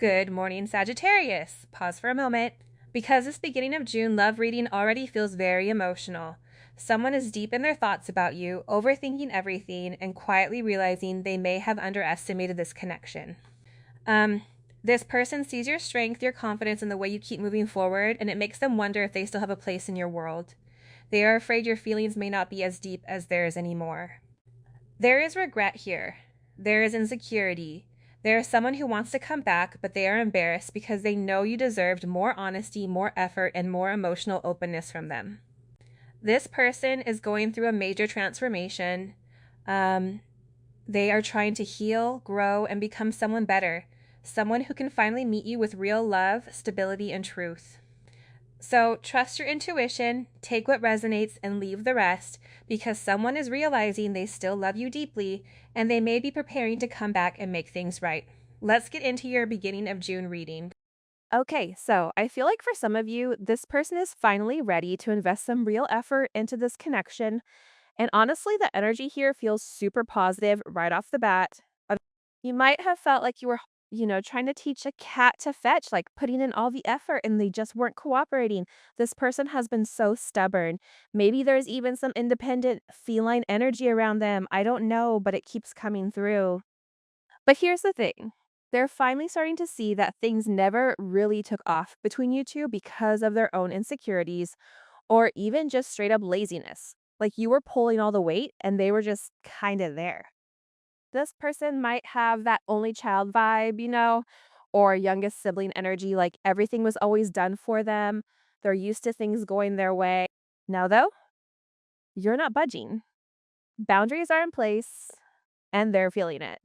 Good morning, Sagittarius. Pause for a moment. Because this beginning of June love reading already feels very emotional. Someone is deep in their thoughts about you, overthinking everything, and quietly realizing they may have underestimated this connection. Um, this person sees your strength, your confidence, and the way you keep moving forward, and it makes them wonder if they still have a place in your world. They are afraid your feelings may not be as deep as theirs anymore. There is regret here. There is insecurity. There is someone who wants to come back, but they are embarrassed because they know you deserved more honesty, more effort, and more emotional openness from them. This person is going through a major transformation. Um, they are trying to heal, grow, and become someone better, someone who can finally meet you with real love, stability, and truth. So trust your intuition, take what resonates, and leave the rest because someone is realizing they still love you deeply and they may be preparing to come back and make things right. Let's get into your beginning of June reading. Okay, so I feel like for some of you, this person is finally ready to invest some real effort into this connection. And honestly, the energy here feels super positive right off the bat. You might have felt like you were, trying to teach a cat to fetch, like putting in all the effort and they just weren't cooperating. This person has been so stubborn. Maybe there's even some independent feline energy around them. I don't know, but it keeps coming through. But here's the thing. They're finally starting to see that things never really took off between you two because of their own insecurities or even just straight up laziness. Like you were pulling all the weight and they were just kind of there. This person might have that only child vibe, or youngest sibling energy, like everything was always done for them. They're used to things going their way. Now, though, you're not budging. Boundaries are in place and they're feeling it.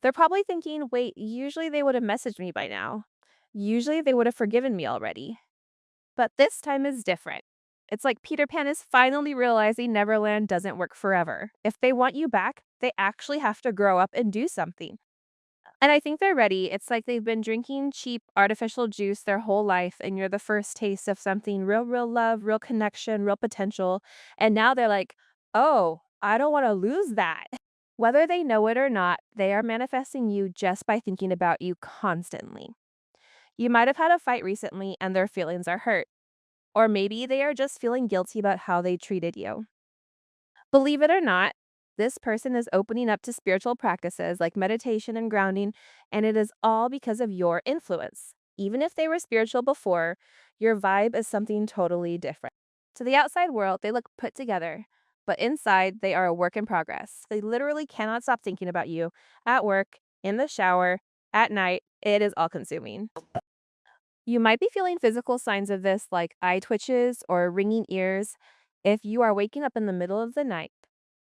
They're probably thinking, wait, usually they would have messaged me by now. Usually they would have forgiven me already. But this time is different. It's like Peter Pan is finally realizing Neverland doesn't work forever. If they want you back, they actually have to grow up and do something. And I think they're ready. It's like they've been drinking cheap artificial juice their whole life, and you're the first taste of something real, real love, real connection, real potential. And now they're like, oh, I don't want to lose that. Whether they know it or not, they are manifesting you just by thinking about you constantly. You might have had a fight recently and their feelings are hurt. Or maybe they are just feeling guilty about how they treated you. Believe it or not, this person is opening up to spiritual practices like meditation and grounding, and it is all because of your influence. Even if they were spiritual before, your vibe is something totally different. To the outside world, they look put together, but inside, they are a work in progress. They literally cannot stop thinking about you at work, in the shower, at night. It is all consuming. You might be feeling physical signs of this, like eye twitches or ringing ears. If you are waking up in the middle of the night,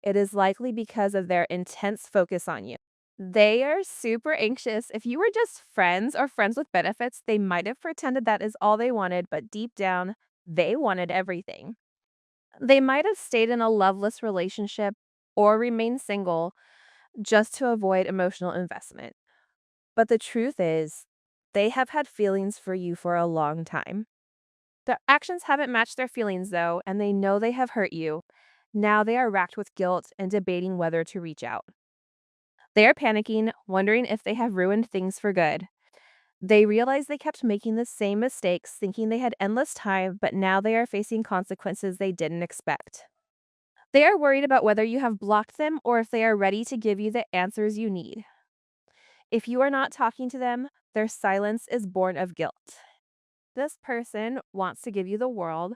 it is likely because of their intense focus on you. They are super anxious. If you were just friends or friends with benefits, they might have pretended that is all they wanted, but deep down, they wanted everything. They might have stayed in a loveless relationship or remained single just to avoid emotional investment. But the truth is, they have had feelings for you for a long time. Their actions haven't matched their feelings, though, and they know they have hurt you. Now they are racked with guilt and debating whether to reach out. They are panicking, wondering if they have ruined things for good. They realize they kept making the same mistakes, thinking they had endless time, but now they are facing consequences they didn't expect. They are worried about whether you have blocked them or if they are ready to give you the answers you need. If you are not talking to them, their silence is born of guilt. This person wants to give you the world,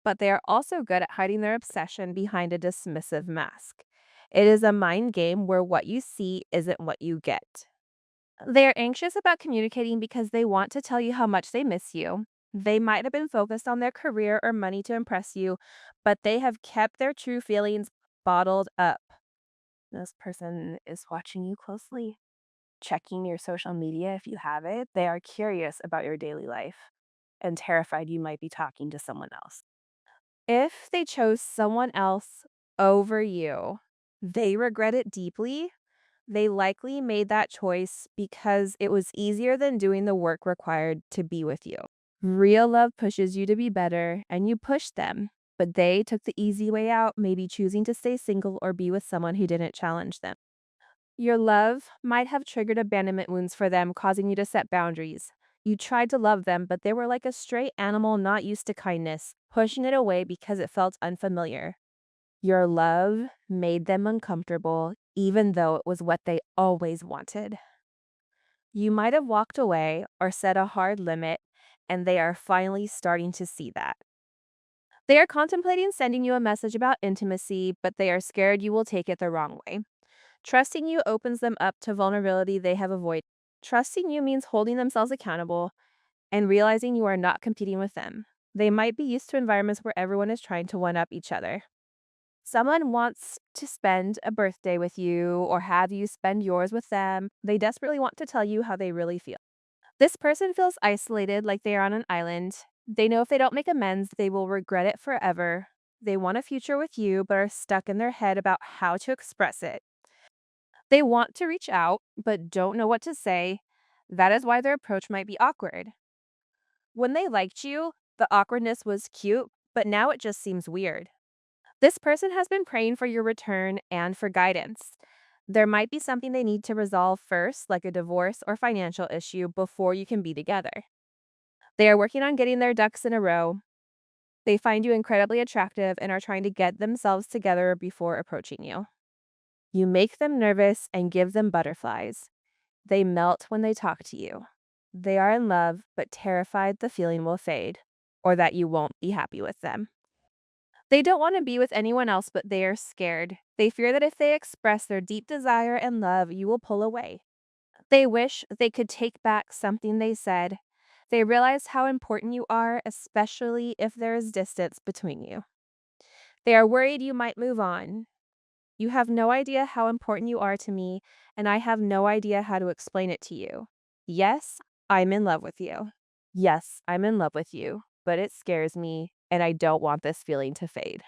but they are also good at hiding their obsession behind a dismissive mask. It is a mind game where what you see isn't what you get. They are anxious about communicating because they want to tell you how much they miss you. They might have been focused on their career or money to impress you, but they have kept their true feelings bottled up. This person is watching you closely, checking your social media if you have it. They are curious about your daily life and terrified you might be talking to someone else. If they chose someone else over you, they regret it deeply. They likely made that choice because it was easier than doing the work required to be with you. Real love pushes you to be better, and you push them, but they took the easy way out, maybe choosing to stay single or be with someone who didn't challenge them. Your love might have triggered abandonment wounds for them, causing you to set boundaries. You tried to love them, but they were like a stray animal not used to kindness, pushing it away because it felt unfamiliar. Your love made them uncomfortable, even though it was what they always wanted. You might have walked away or set a hard limit, and they are finally starting to see that. They are contemplating sending you a message about intimacy, but they are scared you will take it the wrong way. Trusting you opens them up to vulnerability they have avoided. Trusting you means holding themselves accountable and realizing you are not competing with them. They might be used to environments where everyone is trying to one up each other. Someone wants to spend a birthday with you or have you spend yours with them. They desperately want to tell you how they really feel. This person feels isolated, like they are on an island. They know if they don't make amends, they will regret it forever. They want a future with you, but are stuck in their head about how to express it. They want to reach out, but don't know what to say. That is why their approach might be awkward. When they liked you, the awkwardness was cute, but now it just seems weird. This person has been praying for your return and for guidance. There might be something they need to resolve first, like a divorce or financial issue, before you can be together. They are working on getting their ducks in a row. They find you incredibly attractive and are trying to get themselves together before approaching you. You make them nervous and give them butterflies. They melt when they talk to you. They are in love, but terrified the feeling will fade or that you won't be happy with them. They don't want to be with anyone else, but they are scared. They fear that if they express their deep desire and love, you will pull away. They wish they could take back something they said. They realize how important you are, especially if there is distance between you. They are worried you might move on. You have no idea how important you are to me, and I have no idea how to explain it to you. Yes, I'm in love with you. Yes, I'm in love with you, but it scares me, and I don't want this feeling to fade.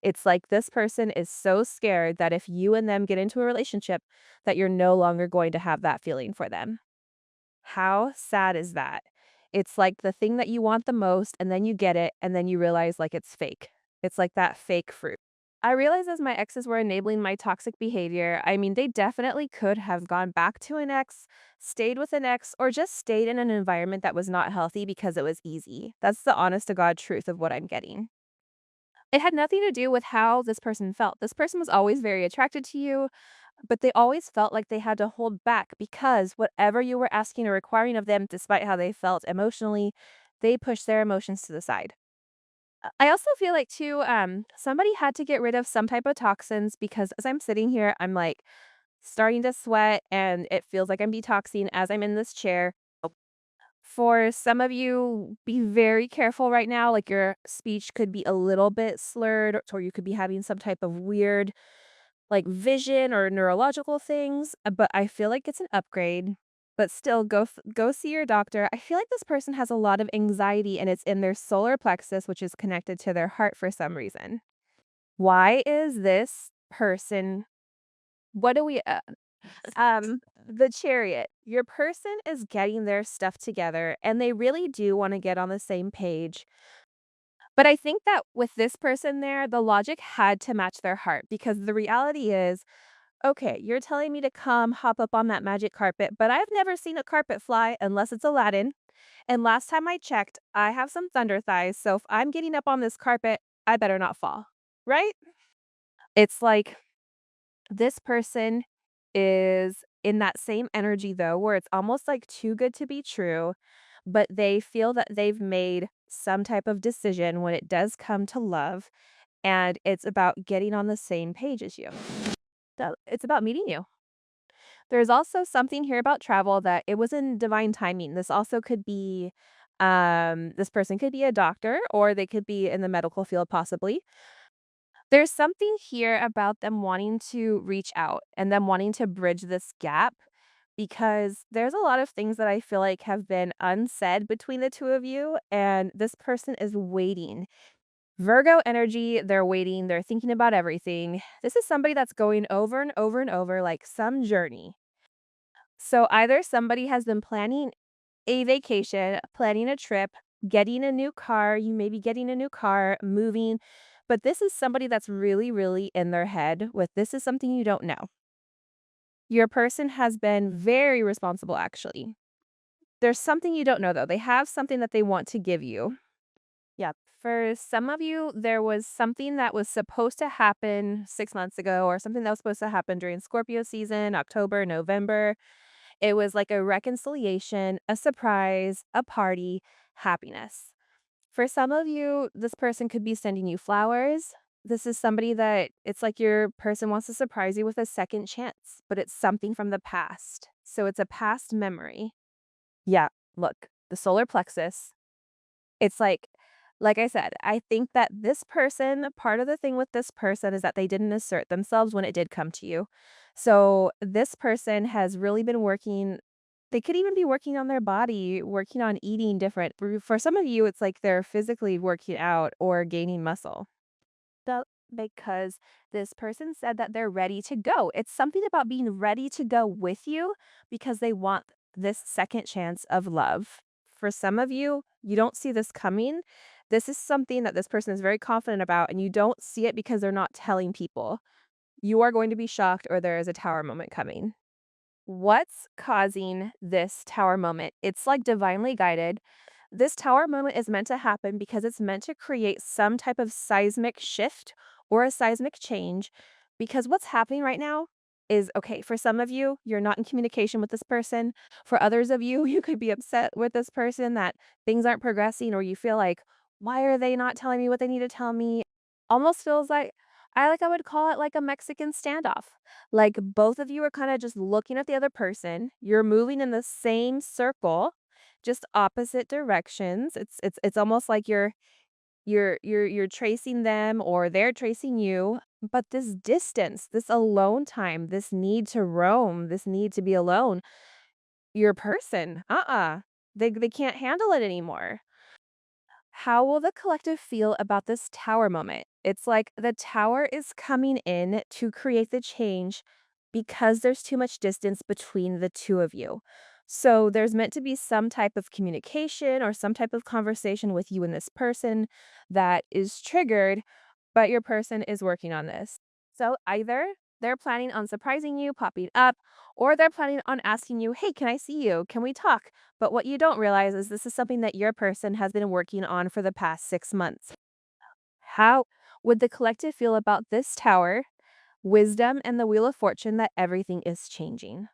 It's like this person is so scared that if you and them get into a relationship, that you're no longer going to have that feeling for them. How sad is that? It's like the thing that you want the most, and then you get it, and then you realize like it's fake. It's like that fake fruit. I realized as my exes were enabling my toxic behavior, I mean, they definitely could have gone back to an ex, stayed with an ex, or just stayed in an environment that was not healthy because it was easy. That's the honest to God truth of what I'm getting. It had nothing to do with how this person felt. This person was always very attracted to you, but they always felt like they had to hold back because whatever you were asking or requiring of them, despite how they felt emotionally, they pushed their emotions to the side. I also feel like too, somebody had to get rid of some type of toxins because as I'm sitting here, I'm like starting to sweat and it feels like I'm detoxing as I'm in this chair. For some of you, be very careful right now. Like your speech could be a little bit slurred, or you could be having some type of weird, like vision or neurological things. But I feel like it's an upgrade. But still, go see your doctor. I feel like this person has a lot of anxiety, and it's in their solar plexus, which is connected to their heart for some reason. Why is this person? What do we? The chariot. Your person is getting their stuff together and they really do want to get on the same page. But I think that with this person there, the logic had to match their heart because the reality is, okay, you're telling me to come hop up on that magic carpet, but I've never seen a carpet fly unless it's Aladdin. And last time I checked, I have some thunder thighs. So if I'm getting up on this carpet, I better not fall. Right? It's like this person is in that same energy though, where it's almost like too good to be true, but they feel that they've made some type of decision when it does come to love, and it's about getting on the same page as you. So it's about meeting you. There's also something here about travel that it was in divine timing. This also could be this person could be a doctor or they could be in the medical field possibly. There's something here about them wanting to reach out and them wanting to bridge this gap because there's a lot of things that I feel like have been unsaid between the two of you, and this person is waiting. Virgo energy, they're waiting, they're thinking about everything. This is somebody that's going over and over and over like some journey. So either somebody has been planning a vacation, planning a trip, getting a new car, you may be getting a new car, moving, but this is somebody that's really, really in their head with this is something you don't know. Your person has been very responsible, actually. There's something you don't know, though. They have something that they want to give you. Yeah. For some of you, there was something that was supposed to happen 6 months ago, or something that was supposed to happen during Scorpio season, October, November. It was like a reconciliation, a surprise, a party, happiness. For some of you, this person could be sending you flowers. This is somebody that it's like your person wants to surprise you with a second chance, but it's something from the past. So it's a past memory. Yeah, look, the solar plexus. It's like I said, I think that this person, part of the thing with this person is that they didn't assert themselves when it did come to you. So this person has really been working. They could even be working on their body, working on eating different. For some of you, it's like they're physically working out or gaining muscle. The Because this person said that they're ready to go. It's something about being ready to go with you because they want this second chance of love. For some of you, you don't see this coming. This is something that this person is very confident about, and you don't see it because they're not telling people. You are going to be shocked, or there is a tower moment coming. What's causing this tower moment? It's like divinely guided. This tower moment is meant to happen because it's meant to create some type of seismic shift or a seismic change. Because what's happening right now is okay, for some of you, you're not in communication with this person. For others of you, you could be upset with this person that things aren't progressing, or you feel like, why are they not telling me what they need to tell me? Almost feels like I would call it like a Mexican standoff. Like, both of you are kinda just looking at the other person, you're moving in the same circle, just opposite directions. It's almost like you're tracing them, or they're tracing you, but this distance, this alone time, this need to roam, this need to be alone, your person, they can't handle it anymore. How will the collective feel about this tower moment? It's like the tower is coming in to create the change because there's too much distance between the two of you. So there's meant to be some type of communication or some type of conversation with you and this person that is triggered, but your person is working on this. So either they're planning on surprising you, popping up, or they're planning on asking you, hey, can I see you? Can we talk? But what you don't realize is this is something that your person has been working on for the past 6 months. How would the collective feel about this tower, wisdom, and the wheel of fortune that everything is changing?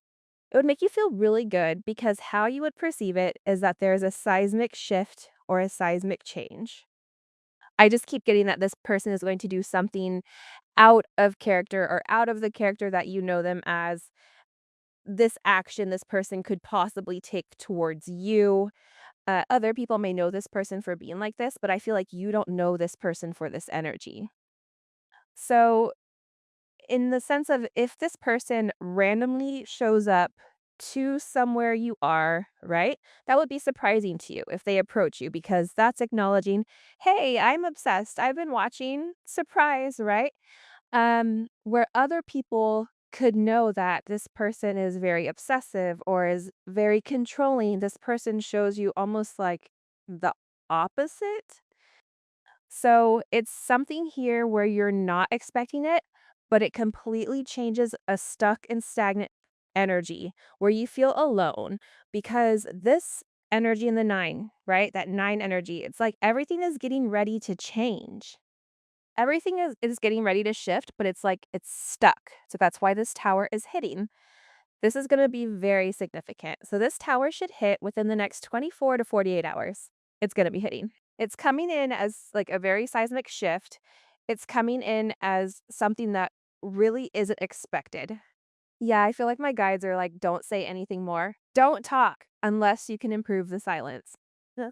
It would make you feel really good because how you would perceive it is that there is a seismic shift or a seismic change. I just keep getting that this person is going to do something out of character or out of the character that you know them as. This action this person could possibly take towards you. Other people may know this person for being like this, but I feel like you don't know this person for this energy. So, in the sense of if this person randomly shows up to somewhere you are, right? That would be surprising to you if they approach you because that's acknowledging, "Hey, I'm obsessed. I've been watching. Surprise," right? Where other people could know that this person is very obsessive or is very controlling, this person shows you almost like the opposite. So it's something here where you're not expecting it, but it completely changes a stuck and stagnant energy where you feel alone because this energy in the nine, right? That nine energy, it's like everything is getting ready to change. Everything is getting ready to shift, but it's like it's stuck. So that's why this tower is hitting. This is gonna be very significant. So this tower should hit within the next 24 to 48 hours. It's gonna be hitting. It's coming in as like a very seismic shift. It's coming in as something that really isn't expected. Yeah, I feel like my guides are like, don't say anything more. Don't talk unless you can improve the silence.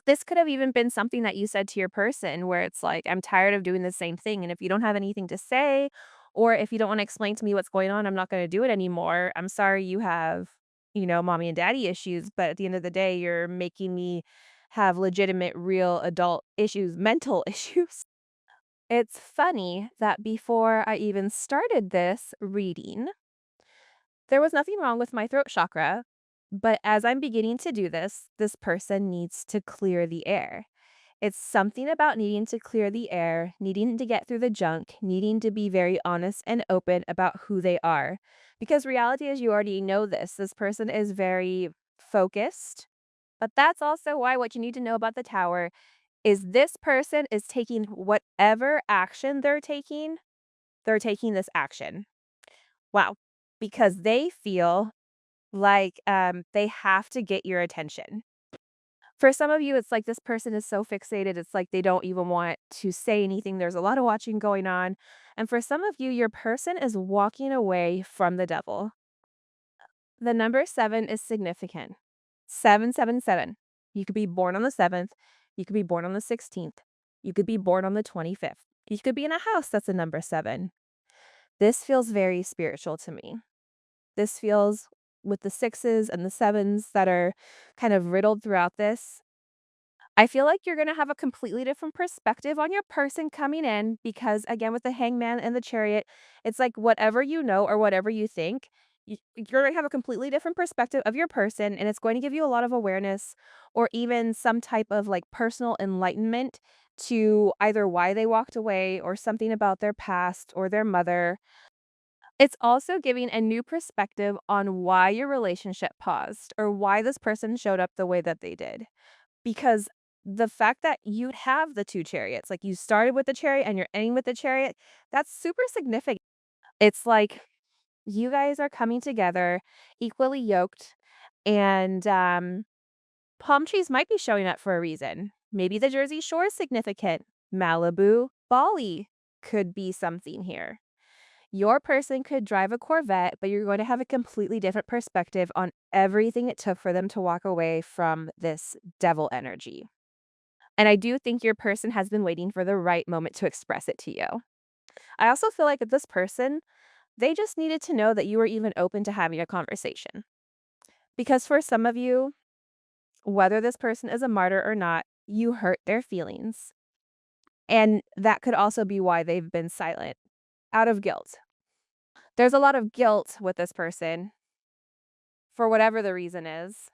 This could have even been something that you said to your person where it's like, I'm tired of doing the same thing. And if you don't have anything to say, or if you don't want to explain to me what's going on, I'm not going to do it anymore. I'm sorry you have, mommy and daddy issues. But at the end of the day, you're making me have legitimate, real adult issues, mental issues. It's funny that before I even started this reading, there was nothing wrong with my throat chakra. But as I'm beginning to do this, this person needs to clear the air. It's something about needing to clear the air, needing to get through the junk, needing to be very honest and open about who they are. Because reality is, you already know this. This person is very focused, but that's also why what you need to know about the tower is this person is taking whatever action they're taking this action. Wow. Because they feel like they have to get your attention. For some of you, it's like this person is so fixated, it's like they don't even want to say anything. There's a lot of watching going on. And for some of you, your person is walking away from the devil. The number 7 is significant. 777. You could be born on the 7th. You could be born on the 16th. You could be born on the 25th. You could be in a house that's a number 7. This feels very spiritual to me. This feels with the 6s and the 7s that are kind of riddled throughout this. I feel like you're gonna have a completely different perspective on your person coming in because, again, with the hangman and the chariot, it's like whatever you know or whatever you think, you're gonna have a completely different perspective of your person, and it's going to give you a lot of awareness or even some type of like personal enlightenment to either why they walked away or something about their past or their mother. It's also giving a new perspective on why your relationship paused or why this person showed up the way that they did. Because the fact that you have the 2 chariots, like, you started with the chariot and you're ending with the chariot, that's super significant. It's like you guys are coming together equally yoked, and, palm trees might be showing up for a reason. Maybe the Jersey Shore is significant. Malibu, Bali could be something here. Your person could drive a Corvette, but you're going to have a completely different perspective on everything it took for them to walk away from this devil energy. And I do think your person has been waiting for the right moment to express it to you. I also feel like with this person, they just needed to know that you were even open to having a conversation. Because for some of you, whether this person is a martyr or not, you hurt their feelings. And that could also be why they've been silent out of guilt. There's a lot of guilt with this person for whatever the reason is.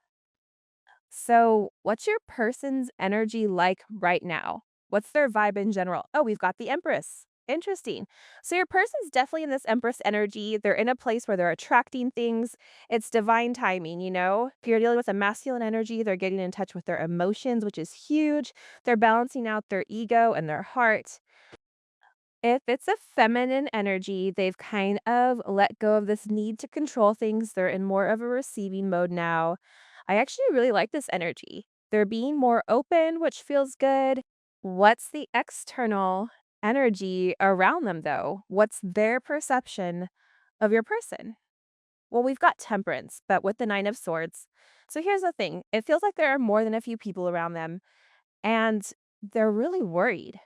So, what's your person's energy like right now? What's their vibe in general? Oh, we've got the Empress. Interesting. So, your person's definitely in this Empress energy. They're in a place where they're attracting things. It's divine timing, you know? If you're dealing with a masculine energy, they're getting in touch with their emotions, which is huge. They're balancing out their ego and their heart. If it's a feminine energy, they've kind of let go of this need to control things. They're in more of a receiving mode now. I actually really like this energy. They're being more open, which feels good. What's the external energy around them, though? What's their perception of your person? Well, we've got temperance, but with the 9 of Swords. So here's the thing, it feels like there are more than a few people around them, and they're really worried,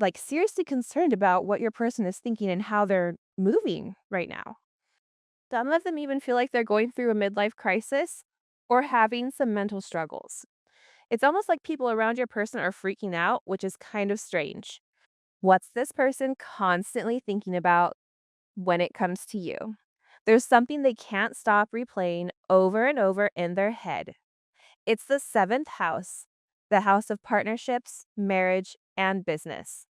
like seriously concerned about what your person is thinking and how they're moving right now. Some of them even feel like they're going through a midlife crisis or having some mental struggles. It's almost like people around your person are freaking out, which is kind of strange. What's this person constantly thinking about when it comes to you? There's something they can't stop replaying over and over in their head. It's the 7th house, the house of partnerships, marriage, and business.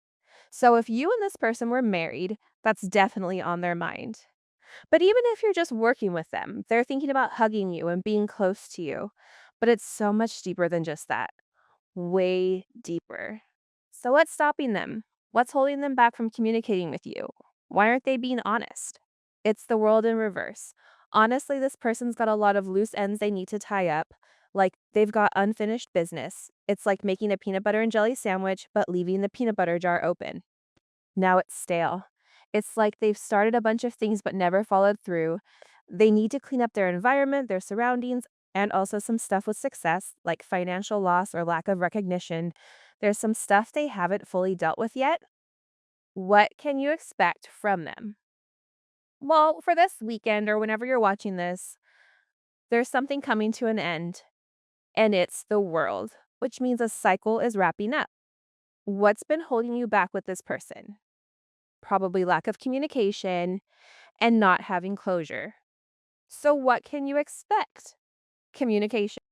So if you and this person were married, that's definitely on their mind. But even if you're just working with them, they're thinking about hugging you and being close to you. But it's so much deeper than just that, way deeper. So what's stopping them? What's holding them back from communicating with you? Why aren't they being honest? It's the world in reverse. Honestly, this person's got a lot of loose ends they need to tie up. Like they've got unfinished business. It's like making a peanut butter and jelly sandwich, but leaving the peanut butter jar open. Now it's stale. It's like they've started a bunch of things but never followed through. They need to clean up their environment, their surroundings, and also some stuff with success, like financial loss or lack of recognition. There's some stuff they haven't fully dealt with yet. What can you expect from them? Well, for this weekend or whenever you're watching this, there's something coming to an end, and it's the world, which means a cycle is wrapping up. What's been holding you back with this person? Probably lack of communication and not having closure. So, what can you expect? Communication.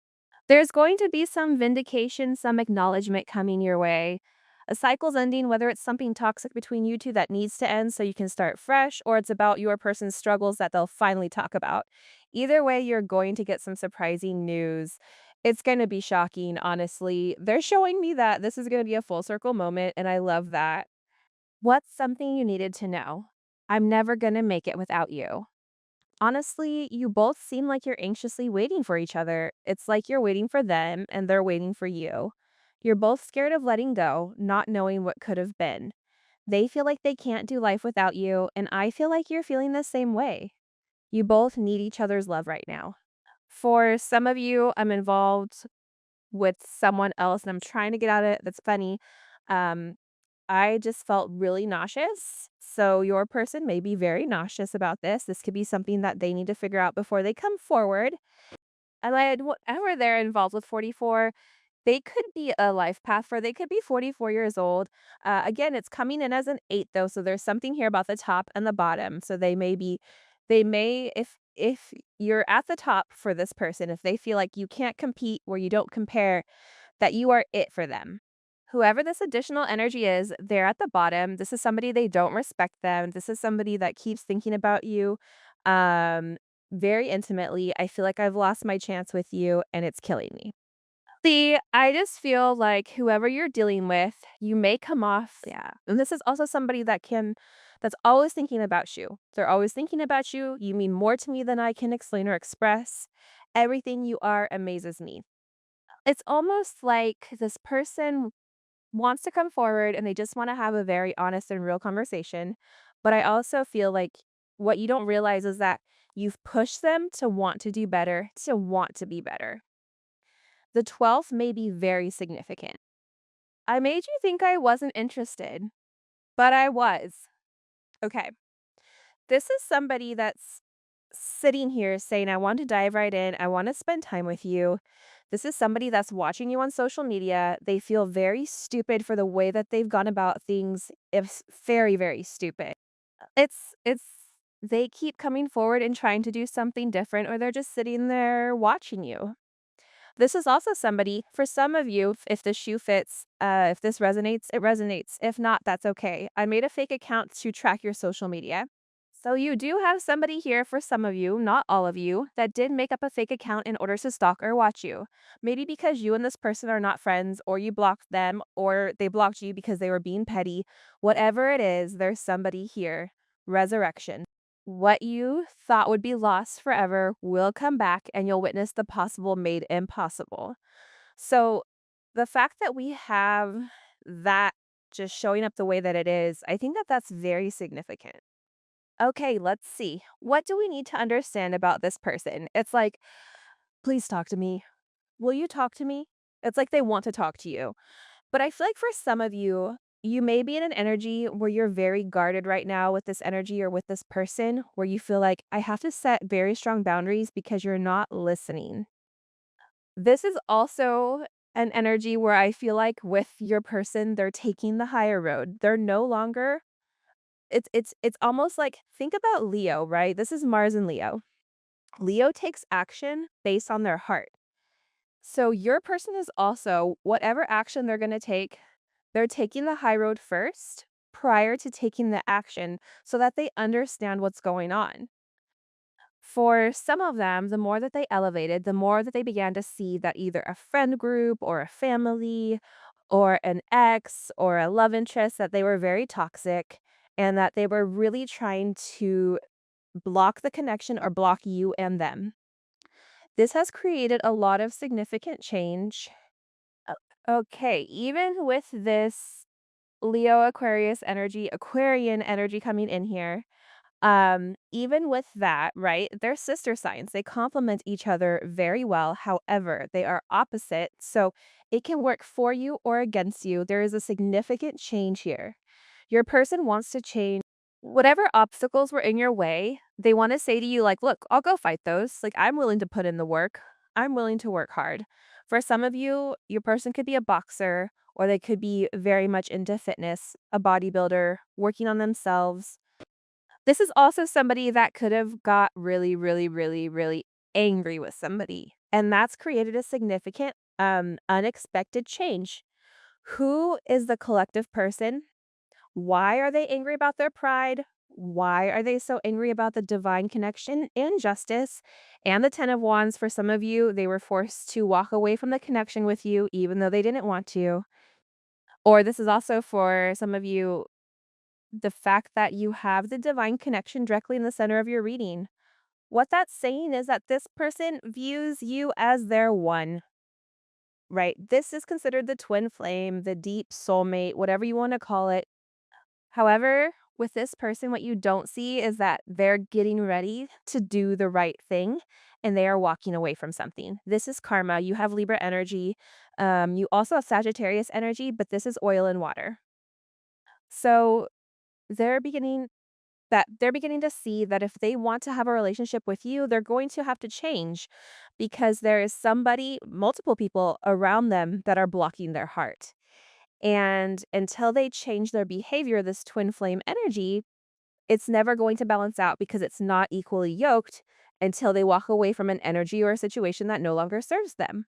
There's going to be some vindication, some acknowledgement coming your way. A cycle's ending, whether it's something toxic between you two that needs to end so you can start fresh, or it's about your person's struggles that they'll finally talk about. Either way, you're going to get some surprising news. It's going to be shocking, honestly. They're showing me that this is going to be a full circle moment, and I love that. What's something you needed to know? I'm never going to make it without you. Honestly, you both seem like you're anxiously waiting for each other. It's like you're waiting for them and they're waiting for you. You're both scared of letting go, not knowing what could have been. They feel like they can't do life without you, and I feel like you're feeling the same way. You both need each other's love right now. For some of you, I'm involved with someone else and I'm trying to get out of it. That's funny. Um, I just felt really nauseous. So your person may be very nauseous about this. This could be something that they need to figure out before they come forward. And then whatever they're involved with 44, they could be a life path for they could be 44 years old. Again, it's coming in as an 8 though, so there's something here about the top and the bottom. So they may if you're at the top for this person, if they feel like you can't compete where you don't compare, that you are it for them. Whoever this additional energy is, they're at the bottom. This is somebody they don't respect them. This is somebody that keeps thinking about you um very intimately. I feel like I've lost my chance with you and it's killing me. See, I just feel like whoever you're dealing with, you may come off yeah, and this is also somebody that's always thinking about you. They're always thinking about you. You mean more to me than I can explain or express. Everything you are amazes me. It's almost like this person wants to come forward and they just wanna have a very honest and real conversation, but I also feel like what you don't realize is that you've pushed them to want to do better, to want to be better. The 12th may be very significant. I made you think I wasn't interested, but I was. Okay. This is somebody that's sitting here saying, I want to dive right in. I want to spend time with you. This is somebody that's watching you on social media. They feel very stupid for the way that they've gone about things. It's very, very stupid. It's they keep coming forward and trying to do something different, or they're just sitting there watching you. This is also somebody for some of you, if the shoe fits, if this resonates, it resonates. If not, that's okay. I made a fake account to track your social media. So you do have somebody here for some of you, not all of you, that did make up a fake account in order to stalk or watch you. Maybe because you and this person are not friends, or you blocked them, or they blocked you because they were being petty. Whatever it is, there's somebody here. Resurrection. What you thought would be lost forever will come back, and you'll witness the possible made impossible. So, the fact that we have that just showing up the way that it is, I think that that's very significant. Okay, let's see. What do we need to understand about this person? It's like, please talk to me. Will you talk to me? It's like they want to talk to you. But I feel like for some of you, you may be in an energy where you're very guarded right now with this energy or with this person, where you feel like I have to set very strong boundaries because you're not listening. This is also an energy where I feel like with your person, they're taking the higher road. They're no longer it's almost like think about Leo, right? This is Mars and Leo. Leo takes action based on their heart. So your person is also whatever action they're going to take, they're taking the high road first prior to taking the action so that they understand what's going on. For some of them, the more that they elevated, the more that they began to see that either a friend group or a family or an ex or a love interest that they were very toxic and that they were really trying to block the connection or block you and them. This has created a lot of significant change. O- Okay, even with this Leo Aquarius energy, Aquarian energy coming in here, even with that, right? They're sister signs. They complement each other very well. However, they are opposite, so it can work for you or against you. There is a significant change here. Your person wants to change whatever obstacles were in your way. They want to say to you like, "Look, I'll go fight those. Like I'm willing to put in the work. I'm willing to work hard." For some of you, your person could be a boxer or they could be very much into fitness, a bodybuilder, working on themselves. This is also somebody that could have got really, really, really, really angry with somebody. and that's created a significant, unexpected change. Who is the collective person? Why are they angry about their pride? Why are they so angry about the divine connection and justice? And the 10 of Wands, for some of you, they were forced to walk away from the connection with you, even though they didn't want to. Or this is also for some of you, the fact that you have the divine connection directly in the center of your reading. What that's saying is that this person views you as their one, right? This is considered the twin flame, the deep soulmate, whatever you want to call it. However, with this person, what you don't see is that they're getting ready to do the right thing and they are walking away from something. This is karma. You have Libra energy. You also have Sagittarius energy, but this is oil and water. So they're beginning they're beginning to see that if they want to have a relationship with you, they're going to have to change because there is somebody, multiple people around them that are blocking their heart. And until they change their behavior, this twin flame energy, it's never going to balance out because it's not equally yoked until they walk away from an energy or a situation that no longer serves them.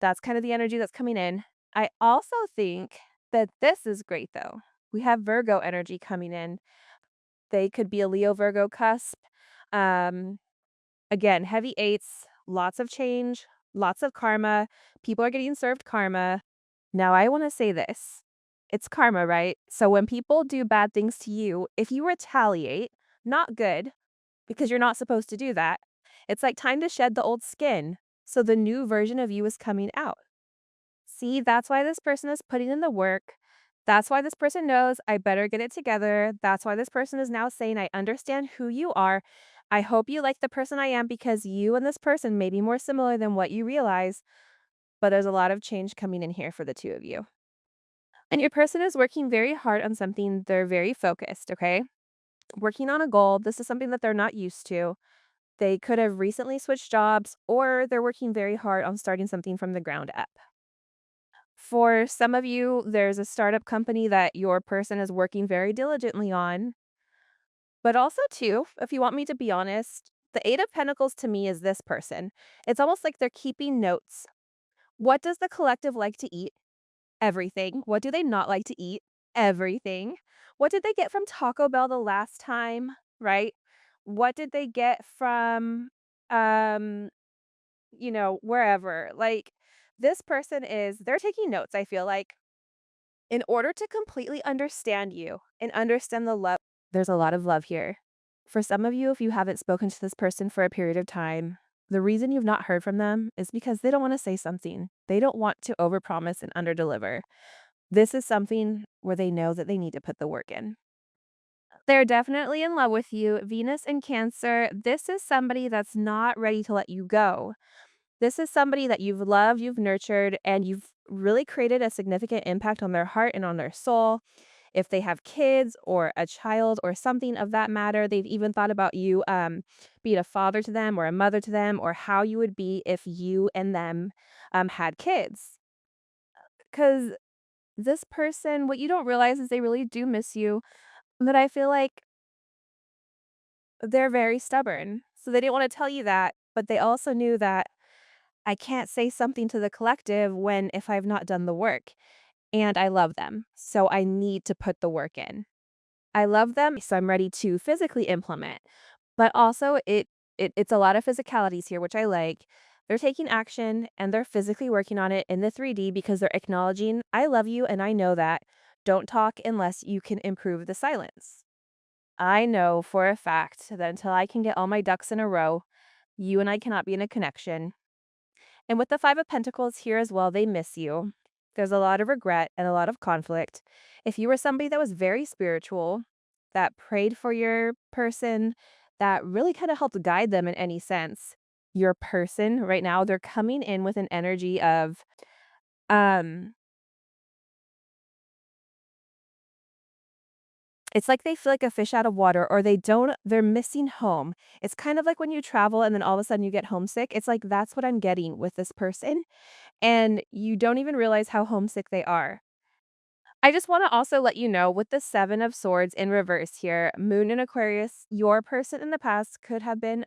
That's kind of the energy that's coming in. I also think that this is great though. We have Virgo energy coming in. They could be a Leo Virgo cusp. Um, Again, heavy eights, lots of change, lots of karma. People are getting served karma. Now, I want to say this. It's karma, right? So when people do bad things to you, if you retaliate, not good, because you're not supposed to do that, it's like time to shed the old skin. So the new version of you is coming out. See, that's why this person is putting in the work. That's why this person knows I better get it together. That's why this person is now saying, I understand who you are. I hope you like the person I am because you and this person may be more similar than what you realize, but there's a lot of change coming in here for the two of you. And your person is working very hard on something. They're very focused, okay? Working on a goal. This is something that they're not used to. They could have recently switched jobs, or they're working very hard on starting something from the ground up. For some of you, there's a startup company that your person is working very diligently on. But also, too, if you want me to be honest, the Eight of Pentacles to me is this person. It's almost like they're keeping notes. What does the collective like to eat? Everything. What do they not like to eat? Everything. What did they get from Taco Bell the last time, right? What did they get from, um, wherever? Like, this person is they're taking notes, I feel like, in order to completely understand you and understand the love. There's a lot of love here. For some of you, if you haven't spoken to this person for a period of time, the reason you've not heard from them is because they don't want to say something. They don't want to overpromise and underdeliver. This is something where they know that they need to put the work in. They're definitely in love with you. Venus in Cancer, this is somebody that's not ready to let you go. This is somebody that you've loved, you've nurtured, and you've really created a significant impact on their heart and on their soul. If they have kids or a child or something of that matter, they've even thought about you being a father to them or a mother to them, or how you would be if you and them had kids. Because this person, what you don't realize is they really do miss you. But I feel like they're very stubborn. So they didn't want to tell you that, but they also knew that I can't say something to the collective when if I've not done the work. And I love them. So I need to put the work in. I love them, so I'm ready to physically implement. But also it's a lot of physicalities here, which I like. They're taking action and they're physically working on it in the 3D because they're acknowledging, I love you and I know that. Don't talk unless you can improve the silence. I know for a fact that until I can get all my ducks in a row, you and I cannot be in a connection. And with the 5 of Pentacles here as well, they miss you. There's a lot of regret and a lot of conflict. If you were somebody that was very spiritual, that prayed for your person, that really kind of helped guide them in any sense, your person right now, they're coming in with an energy of, um, it's like they feel like a fish out of water, or they're missing home. It's kind of like when you travel and then all of a sudden you get homesick. It's like that's what I'm getting with this person. And you don't even realize how homesick they are. I just want to also let you know with the 7 of Swords in reverse here, Moon in Aquarius, your person in the past could have been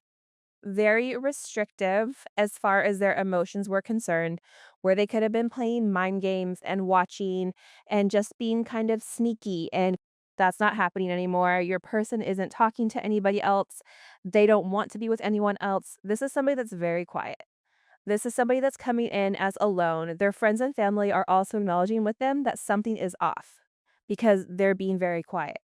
very restrictive as far as their emotions were concerned, where they could have been playing mind games and watching and just being kind of sneaky. And that's not happening anymore. Your person isn't talking to anybody else. They don't want to be with anyone else. This is somebody that's very quiet. This is somebody that's coming in as alone. Their friends and family are also acknowledging with them that something is off because they're being very quiet.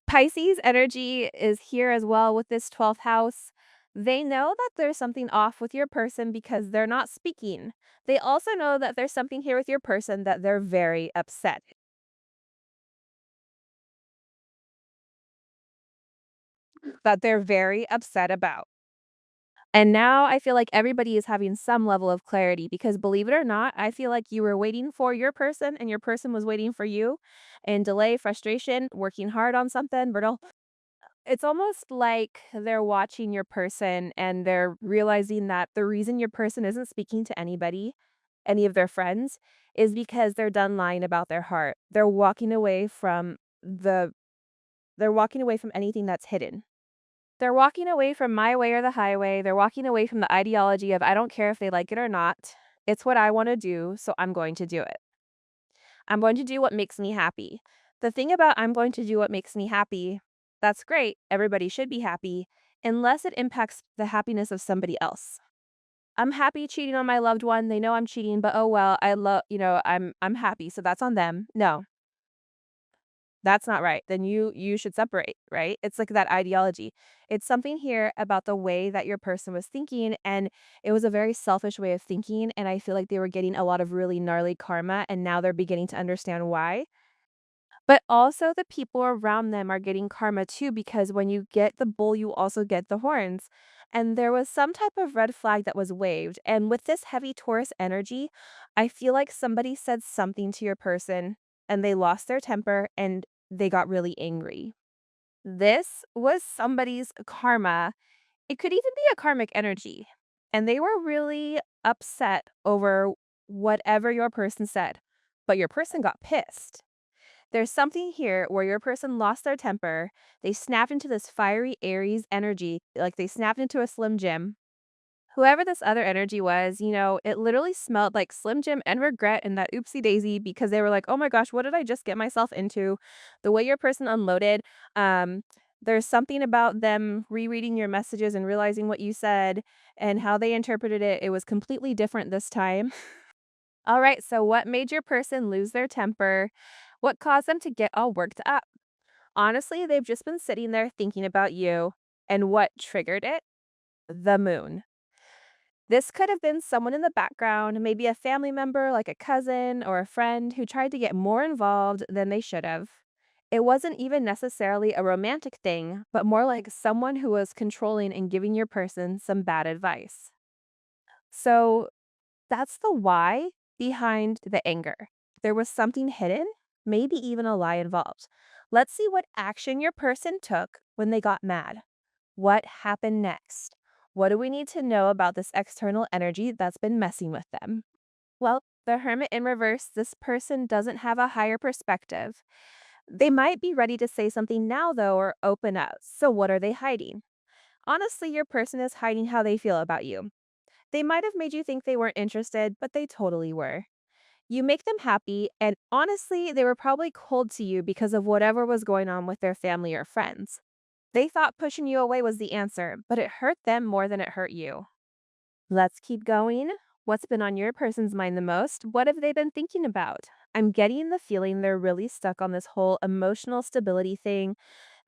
Pisces energy is here as well with this 12th house. They know that there's something off with your person because they're not speaking. They also know that there's something here with your person that they're very upset, about. And now I feel like everybody is having some level of clarity because believe it or not, I feel like you were waiting for your person and your person was waiting for you and delay, frustration, working hard on something, but it's almost like they're watching your person and they're realizing that the reason your person isn't speaking to anybody, any of their friends, is because they're done lying about their heart. The they're walking away from anything that's hidden. They're walking away from my way or the highway. They're walking away from the ideology of I don't care if they like it or not. It's what I want to do, so I'm going to do it. I'm going to do what makes me happy. The thing about I'm going to do what makes me happy, that's great. Everybody should be happy unless it impacts the happiness of somebody else. I'm happy cheating on my loved one. They know I'm cheating, but oh well, I'm happy, so that's on them. No, that's not right. Then you should separate, right? It's like that ideology. It's something here about the way that your person was thinking and it was a very selfish way of thinking and I feel like they were getting a lot of really gnarly karma and now they're beginning to understand why. But also the people around them are getting karma too because when you get the bull, you also get the horns. And there was some type of red flag that was waved. And with this heavy Taurus energy, I feel like somebody said something to your person and they lost their temper and they got really angry. This was somebody's karma. It could even be a karmic energy. And they were really upset over whatever your person said. But your person got pissed. There's something here where your person lost their temper. They snapped into this fiery Aries energy, like they snapped into a Slim Jim. Whoever this other energy was, it literally smelled like Slim Jim and regret and that oopsie daisy because they were like, oh my gosh, what did I just get myself into? The way your person unloaded, um, there's something about them rereading your messages and realizing what you said and how they interpreted it. It was completely different this time. All right, so what made your person lose their temper? What caused them to get all worked up? Honestly, they've just been sitting there thinking about you. And what triggered it? The moon. This could have been someone in the background, maybe a family member like a cousin or a friend who tried to get more involved than they should have. It wasn't even necessarily a romantic thing, but more like someone who was controlling and giving your person some bad advice. So that's the why behind the anger. There was something hidden, maybe even a lie involved. Let's see what action your person took when they got mad. What happened next? What do we need to know about this external energy that's been messing with them? Well, the Hermit in reverse, this person doesn't have a higher perspective. They might be ready to say something now, though, or open up. So, what are they hiding? Honestly, your person is hiding how they feel about you. They might have made you think they weren't interested, but they totally were. You make them happy, and honestly, they were probably cold to you because of whatever was going on with their family or friends. They thought pushing you away was the answer, but it hurt them more than it hurt you. Let's keep going. What's been on your person's mind the most? What have they been thinking about? I'm getting the feeling they're really stuck on this whole emotional stability thing.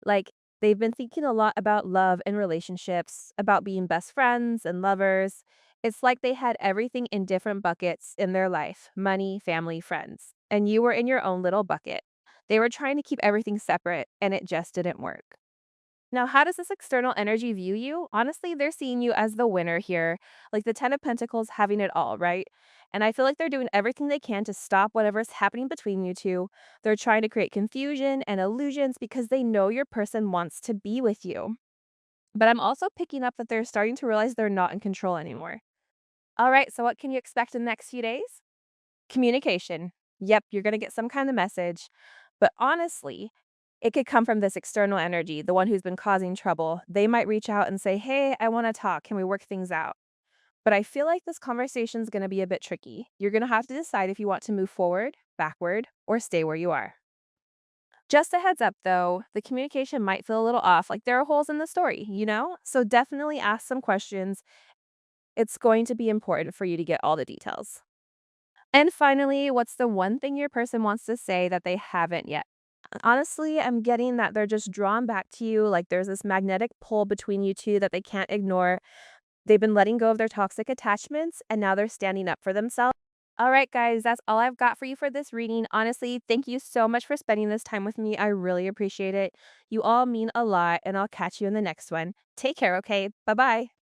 Like, they've been thinking a lot about love and relationships, about being best friends and lovers. It's like they had everything in different buckets in their life: money, family, friends. And you were in your own little bucket. They were trying to keep everything separate, and it just didn't work. Now, how does this external energy view you? Honestly, they're seeing you as the winner here, like the 10 of Pentacles having it all, right? And I feel like they're doing everything they can to stop whatever's happening between you two. They're trying to create confusion and illusions because they know your person wants to be with you. But I'm also picking up that they're starting to realize they're not in control anymore. All right, so what can you expect in the next few days? Communication. Yep, you're going to get some kind of message. But honestly, It could come from this external energy, the one who's been causing trouble. They might reach out and say, "Hey, I want to talk. Can we work things out?" But I feel like this conversation is going to be a bit tricky. You're going to have to decide if you want to move forward, backward, or stay where you are. Just a heads up though, the communication might feel a little off, like there are holes in the story, you know? So definitely ask some questions. It's going to be important for you to get all the details. And finally, what's the one thing your person wants to say that they haven't yet? Honestly, I'm getting that they're just drawn back to you, like there's this magnetic pull between you two that they can't ignore. They've been letting go of their toxic attachments and now they're standing up for themselves. All right, guys, that's all I've got for you for this reading. Honestly, thank you so much for spending this time with me. I really appreciate it. You all mean a lot, and I'll catch you in the next one. Take care, okay? Bye bye.